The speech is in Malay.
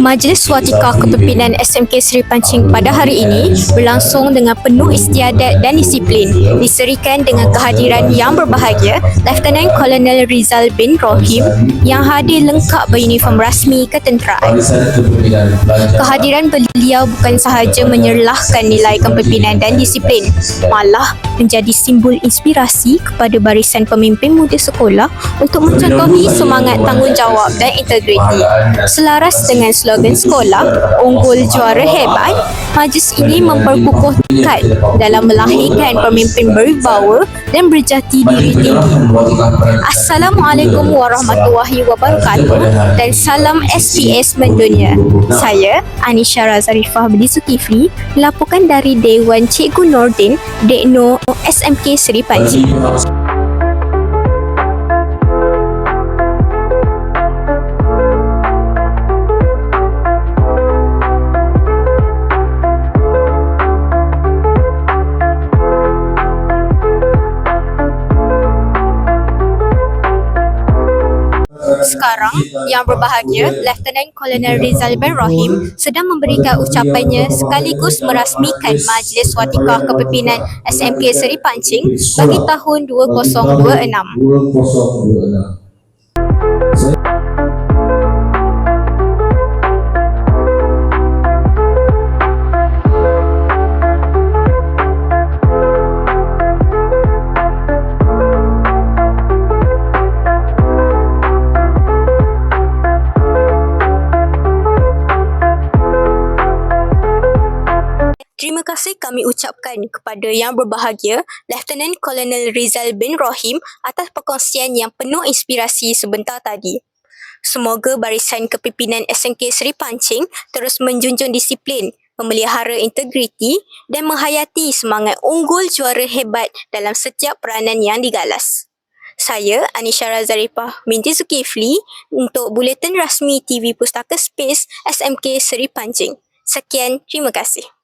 Majlis Watikah Kepimpinan SMK Seri Pancing pada hari ini berlangsung dengan penuh istiadat dan disiplin, diserikan dengan kehadiran yang berbahagia Lieutenant Colonel Rizal bin Rohim yang hadir lengkap beruniform rasmi ketenteraan. Kehadiran beliau bukan sahaja menyerlahkan nilai kepimpinan dan disiplin, malah menjadi simbol inspirasi kepada barisan pemimpin muda sekolah untuk mencontohi semangat tanggungjawab dan integriti. Selaras dengan slogan sekolah, unggul juara hebat, majlis ini memperkukuh tekad dalam melahirkan pemimpin berwibawa dan berjati diri tinggi. Assalamualaikum warahmatullahi wabarakatuh dan salam SPS mendunia. Saya Anisha Razarifah binti Zulkifli melaporkan dari Dewan Cikgu Nordin, Dekno SMK Seri Pancing. Sekarang, yang berbahagia, Lieutenant Colonel Rizal bin Rohim sedang memberikan ucapannya sekaligus merasmikan Majlis Watikah Kepimpinan SMK Seri Pancing bagi tahun 2026. Terima kasih kami ucapkan kepada yang berbahagia Lieutenant Colonel Rizal bin Rohim atas perkongsian yang penuh inspirasi sebentar tadi. Semoga barisan kepimpinan SMK Seri Pancing terus menjunjung disiplin, memelihara integriti dan menghayati semangat unggul juara hebat dalam setiap peranan yang digalas. Saya Anisha Razarifah binti Zulkifli untuk Buletin Rasmi TV Pustaka Space SMK Seri Pancing. Sekian, terima kasih.